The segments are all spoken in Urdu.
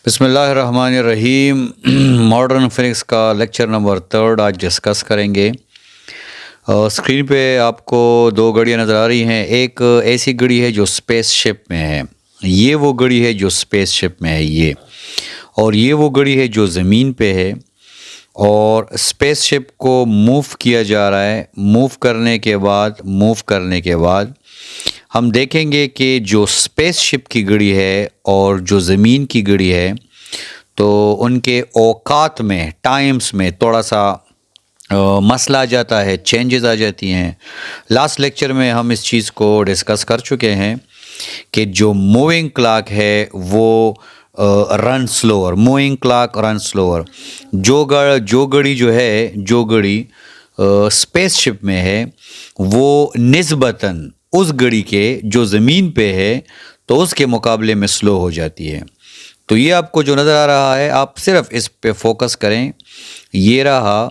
بسم اللہ الرحمن الرحیم۔ ماڈرن فزکس کا لیکچر نمبر 3 آج ڈسکس کریں گے۔ اسکرین پہ آپ کو دو گھڑیاں نظر آ رہی ہیں۔ ایک ایسی گھڑی ہے جو اسپیس شپ میں ہے، یہ وہ گھڑی ہے جو اسپیس شپ میں ہے اور یہ وہ گھڑی ہے جو زمین پہ ہے اور اسپیس شپ کو موو کیا جا رہا ہے۔ موو کرنے کے بعد ہم دیکھیں گے کہ جو اسپیس شپ کی گھڑی ہے اور جو زمین کی گھڑی ہے تو ان کے اوقات میں، ٹائمز میں تھوڑا سا مسئلہ آ جاتا ہے، چینجز آ جاتی ہیں۔ لاسٹ لیکچر میں ہم اس چیز کو ڈسکس کر چکے ہیں کہ جو موونگ کلاک ہے وہ رن سلوور، موونگ کلاک رن سلوور۔ جو گھڑی اسپیس شپ میں ہے وہ نسبتاً اس گھڑی کے جو زمین پہ ہے تو اس کے مقابلے میں سلو ہو جاتی ہے۔ تو یہ آپ کو جو نظر آ رہا ہے آپ صرف اس پہ فوکس کریں۔ یہ رہا،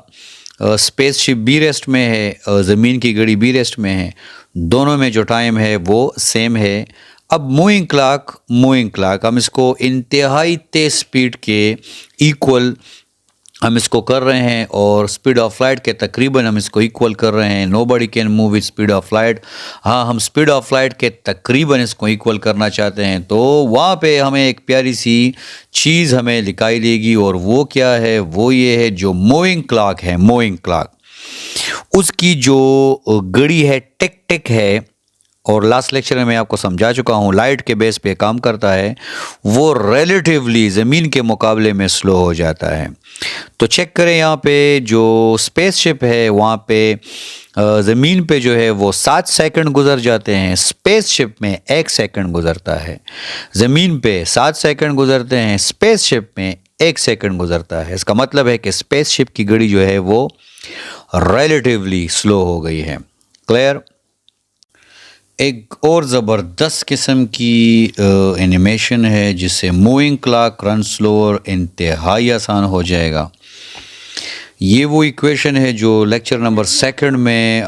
اسپیس شپ بھی ریسٹ میں ہے، زمین کی گھڑی بھی ریسٹ میں ہے، دونوں میں جو ٹائم ہے وہ سیم ہے۔ اب موونگ کلاک ہم اس کو انتہائی تیز سپیڈ کے ایکول ہم اس کو کر رہے ہیں اور سپیڈ آف لائٹ کے تقریباً ہم اس کو ایکول کر رہے ہیں۔ Nobody can move with speed of light. ہاں، ہم سپیڈ آف لائٹ کے تقریباً اس کو ایکول کرنا چاہتے ہیں تو وہاں پہ ہمیں ایک پیاری سی چیز ہمیں دکھائی دے گی، اور وہ کیا ہے؟ وہ یہ ہے جو موونگ کلاک ہے، موونگ کلاک اس کی جو گھڑی ہے ٹک ہے، اور لاسٹ لیکچر میں آپ کو سمجھا چکا ہوں لائٹ کے بیس پہ کام کرتا ہے، وہ ریلیٹیولی زمین کے مقابلے میں سلو ہو جاتا ہے۔ تو چیک کریں، یہاں پہ جو اسپیس شپ ہے وہاں پہ زمین پہ جو ہے وہ 7 سیکنڈ گزر جاتے ہیں، اسپیس شپ میں 1 سیکنڈ گزرتا ہے۔ زمین پہ 7 سیکنڈ گزرتے ہیں، اسپیس شپ میں 1 سیکنڈ گزرتا ہے۔ اس کا مطلب ہے کہ اسپیس شپ کی گھڑی جو ہے وہ ریلیٹیولی سلو ہو گئی ہے۔ کلیئر؟ ایک اور زبردست قسم کی اینیمیشن ہے جس سے موونگ کلاک رن سلوور انتہائی آسان ہو جائے گا۔ یہ وہ ایکویشن ہے جو لیکچر نمبر 2 میں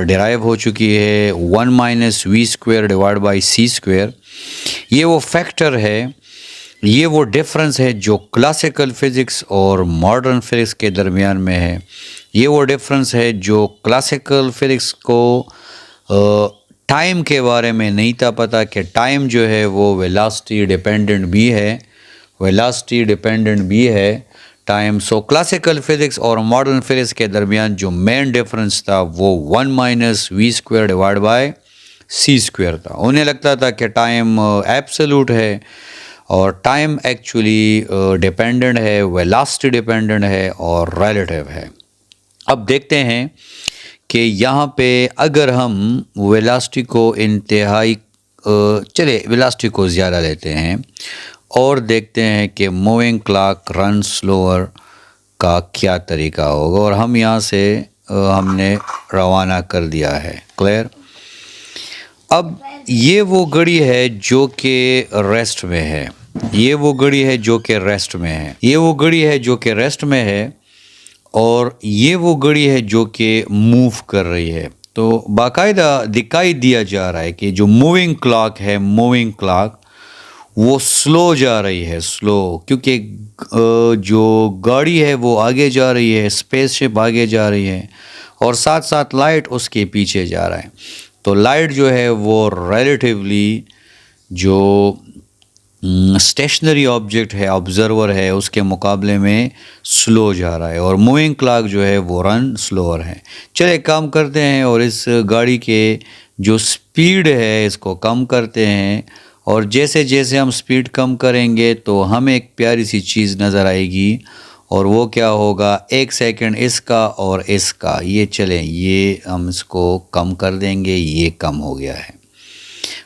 ڈرائیو ہو چکی ہے، 1 - v²/c²۔ یہ وہ فیکٹر ہے، یہ وہ ڈفرنس ہے جو کلاسیکل فزکس اور ماڈرن فزکس کے درمیان میں ہے۔ یہ وہ ڈفرنس ہے جو کلاسیکل فزکس کو ٹائم کے بارے میں نہیں تھا پتہ کہ ٹائم جو ہے وہ ویلاسٹی ڈیپینڈنٹ بھی ہے ٹائم۔ سو کلاسیکل فزکس اور ماڈرن فزکس کے درمیان جو مین ڈفرنس تھا وہ 1 - v²/c² تھا۔ انہیں لگتا تھا کہ ٹائم ایبسولوٹ ہے اور ٹائم ایکچولی ڈیپینڈنٹ ہے، ویلاسٹی ڈیپینڈنٹ ہے اور ریلیٹیو ہے۔ اب دیکھتے ہیں کہ یہاں پہ اگر ہم ویلاسٹی کو ویلاسٹی کو زیادہ لیتے ہیں اور دیکھتے ہیں کہ موونگ کلاک رن سلوور کا کیا طریقہ ہوگا، اور ہم یہاں سے ہم نے روانہ کر دیا ہے۔ کلیئر؟ اب یہ وہ گھڑی ہے جو کہ ریسٹ میں ہے، یہ وہ گھڑی ہے جو کہ ریسٹ میں ہے، اور یہ وہ گھڑی ہے جو کہ موو کر رہی ہے۔ تو باقاعدہ دکھائی دیا جا رہا ہے کہ جو موونگ کلاک وہ سلو جا رہی ہے، کیونکہ جو گاڑی ہے وہ آگے جا رہی ہے، اسپیس شپ آگے جا رہی ہے اور ساتھ ساتھ لائٹ اس کے پیچھے جا رہا ہے۔ تو لائٹ جو ہے وہ ریلیٹیولی جو اسٹیشنری آبجیکٹ ہے، آبزرور ہے، اس کے مقابلے میں سلو جا رہا ہے، اور موونگ کلاک جو ہے وہ رن سلوور ہے۔ چلے کام کرتے ہیں اور اس گاڑی کے جو سپیڈ ہے اس کو کم کرتے ہیں، اور جیسے جیسے ہم سپیڈ کم کریں گے تو ہمیں ایک پیاری سی چیز نظر آئے گی، اور وہ کیا ہوگا؟ 1 سیکنڈ اس کا اور اس کا، یہ ہم اس کو کم کر دیں گے، یہ کم ہو گیا ہے۔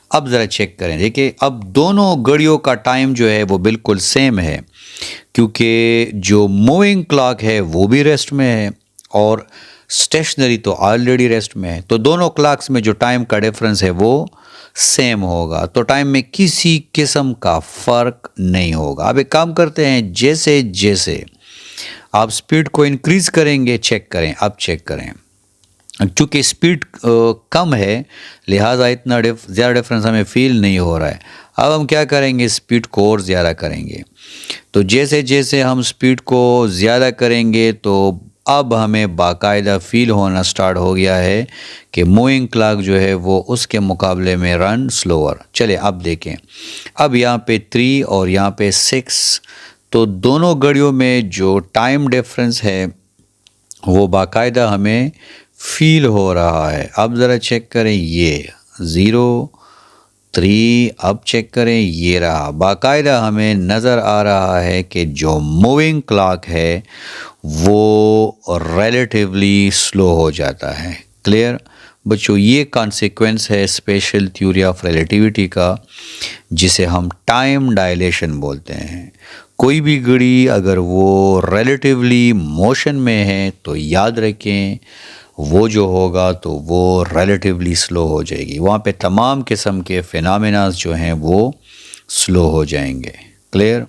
اب ذرا چیک کریں، دیکھیں اب دونوں گھڑیوں کا ٹائم جو ہے وہ بالکل سیم ہے، کیونکہ جو موونگ کلاک ہے وہ بھی ریسٹ میں ہے اور اسٹیشنری تو آلریڈی ریسٹ میں ہے، تو دونوں کلاکس میں جو ٹائم کا ڈفرنس ہے وہ سیم ہوگا، تو ٹائم میں کسی قسم کا فرق نہیں ہوگا۔ اب ایک کام کرتے ہیں، جیسے جیسے آپ سپیڈ کو انکریز کریں گے، چیک کریں۔ چونکہ اسپیڈ کم ہے لہٰذا اتنا زیادہ ڈفرینس ہمیں فیل نہیں ہو رہا ہے. اب ہم کیا کریں گے؟ اسپیڈ کو اور زیادہ کریں گے. تو جیسے جیسے ہم اسپیڈ کو زیادہ کریں گے تو اب ہمیں باقاعدہ فیل ہونا سٹارٹ ہو گیا ہے کہ موونگ کلاک جو ہے وہ اس کے مقابلے میں رن سلوور. چلے اب دیکھیں، اب یہاں پہ 3 اور یہاں پہ 6، تو دونوں گھڑیوں میں جو ٹائم ڈفرینس ہے وہ باقاعدہ ہمیں فیل ہو رہا ہے. اب ذرا چیک کریں، یہ 0 3، اب چیک کریں، یہ رہا. باقاعدہ ہمیں نظر آ رہا ہے کہ جو موونگ کلاک ہے وہ ریلیٹیولی سلو ہو جاتا ہے. کلیئر بچوں؟ یہ کانسیکوینس ہے اسپیشل تھیوری آف ریلیٹیوٹی کا، جسے ہم ٹائم ڈائلیشن بولتے ہیں. کوئی بھی گھڑی اگر وہ ریلیٹیولی موشن میں ہے تو یاد رکھیں وہ جو ہوگا تو وہ ریلیٹیولی سلو ہو جائے گی. وہاں پہ تمام قسم کے فینامیناز جو ہیں وہ سلو ہو جائیں گے. کلیئر؟